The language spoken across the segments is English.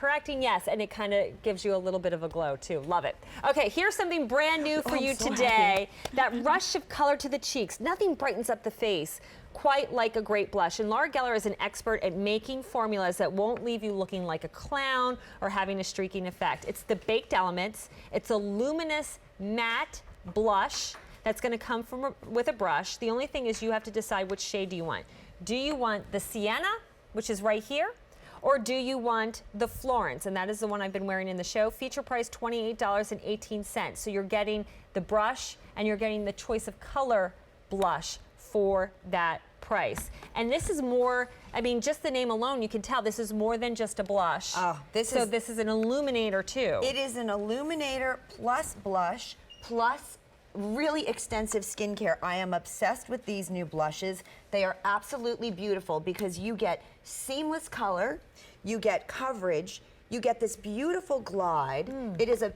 correcting, yes, and it kind of gives you a little bit of a glow too. Love it. Okay, here's something brand new for you today. That rush of color to the cheeks. Nothing brightens up the face quite like a great blush. And Laura Geller is an expert at making formulas that won't leave you looking like a clown or having a streaking effect. It's the Baked Elements. It's a luminous matte blush that's going to come with a brush. The only thing is you have to decide which shade do you want. Do you want the Sienna, which is right here, or do you want the Florence? And that is the one I've been wearing in the show. Feature price $28.18. So you're getting the brush and you're getting the choice of color blush for that price. And this is more, I mean, just the name alone, you can tell this is more than just a blush. Oh, this is an illuminator too. It is an illuminator plus blush plus really extensive skincare. I am obsessed with these new blushes. They are absolutely beautiful because you get seamless color, you get coverage, you get this beautiful glide. It is a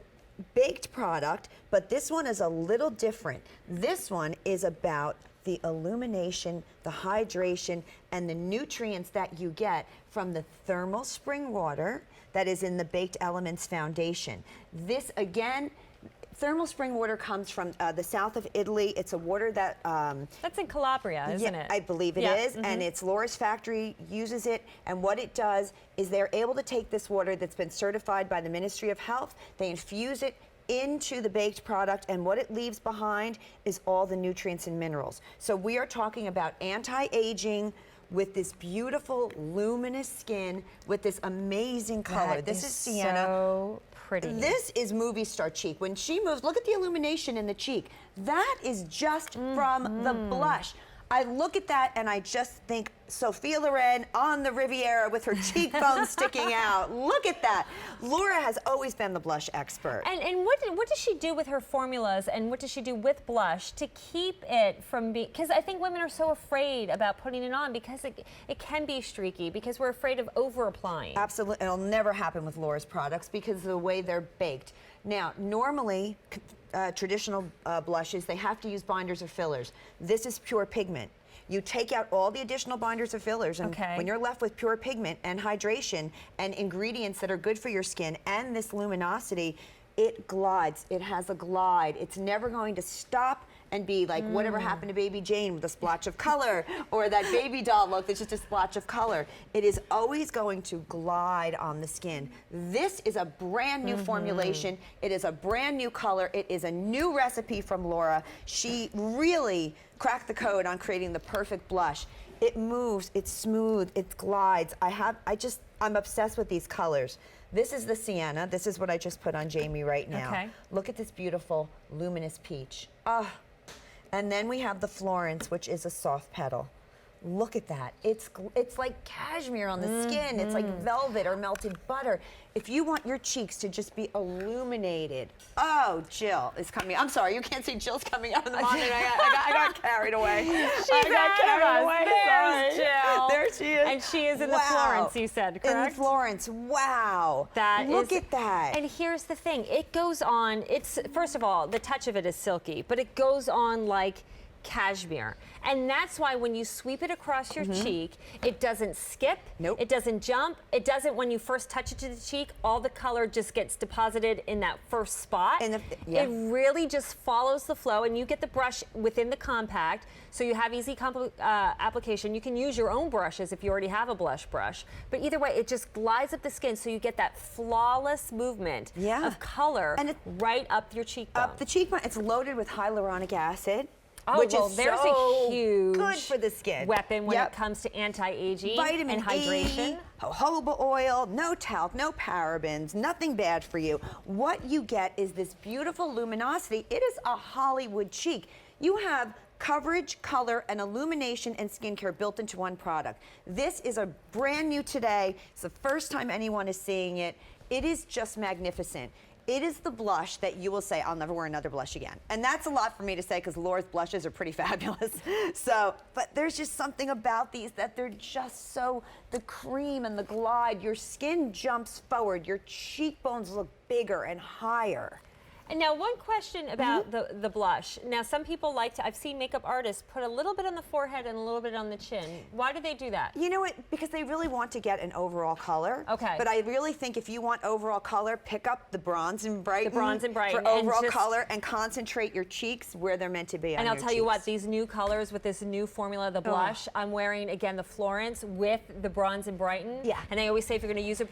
baked product, but this one is a little different. This one is about the illumination, the hydration, and the nutrients that you get from the thermal spring water that is in the Baked Elements foundation. This, again, thermal spring water comes from the south of Italy. It's a water that... that's in Calabria, isn't it? I believe it is, and it's Laura's factory uses it, and what it does is they're able to take this water that's been certified by the Ministry of Health, they infuse it into the baked product, and what it leaves behind is all the nutrients and minerals. So we are talking about anti-aging with this beautiful luminous skin with this amazing color. This is Sienna. So pretty. This is movie star cheek. When she moves, look at the illumination in the cheek. That is just from the blush. I look at that and I just think Sophia Loren on the Riviera with her cheekbones sticking out. Look at that. Laura has always been the blush expert. And what does she do with her formulas, and what does she do with blush to keep it from being, because I think women are so afraid about putting it on because it can be streaky, because we're afraid of over applying. Absolutely. It'll never happen with Laura's products because of the way they're baked. Now, normally, traditional blushes, they have to use binders or fillers. This is pure pigment. You take out all the additional binders or fillers, and when you're left with pure pigment and hydration and ingredients that are good for your skin and this luminosity, it glides. It has a glide. It's never going to stop and be like whatever happened to Baby Jane with a splotch of color, or that baby doll look that's just a splotch of color. It is always going to glide on the skin. This is a brand new formulation. It is a brand new color. It is a new recipe from Laura. She really cracked the code on creating the perfect blush. It moves, it's smooth, it glides. I'm obsessed with these colors. This is the Sienna. This is what I just put on Jamie right now. Look at this beautiful luminous peach. And then we have the Florence, which is a soft petal. Look at that. It's like cashmere on the skin. It's like velvet or melted butter. If you want your cheeks to just be illuminated. Oh, Jill is coming. I'm sorry, you can't see Jill's coming out of the monitor. I got carried away. I got carried away. There's Jill. There she is. And she is in the Florence, you said, correct? In the Florence. Wow. Look at that. And here's the thing. It goes on, first of all, the touch of it is silky, but it goes on like cashmere. And that's why when you sweep it across your cheek, it doesn't skip, it doesn't jump, it doesn't, when you first touch it to the cheek, all the color just gets deposited in that first spot. It really just follows the flow, and you get the brush within the compact, so you have easy application. You can use your own brushes if you already have a blush brush, but either way, it just glides up the skin, so you get that flawless movement of color right up your cheekbone. Up the cheekbone. It's loaded with hyaluronic acid. Oh, which is there's so a huge good for the skin weapon when it comes to anti-aging and hydration. Jojoba oil, no talc, no parabens, nothing bad for you. What you get is this beautiful luminosity. It is a Hollywood cheek. You have coverage, color, and illumination and skincare built into one product. This is a brand new today. It's the first time anyone is seeing it. It is just magnificent. It is the blush that you will say, I'll never wear another blush again. And that's a lot for me to say because Laura's blushes are pretty fabulous. But there's just something about these that they're just so, the cream and the glide, your skin jumps forward, your cheekbones look bigger and higher. And now one question about the blush. Now some people like to, I've seen makeup artists put a little bit on the forehead and a little bit on the chin. Why do they do that? You know what? Because they really want to get an overall color. Okay. But I really think if you want overall color, pick up the bronze and brighten. The bronze and brighten. For overall and color and concentrate your cheeks where they're meant to be on And I'll your tell you what, cheeks. these new colors with this new formula, the blush, I'm wearing again the Florence with the bronze and brighten. Yeah. And I always say if you're going to use a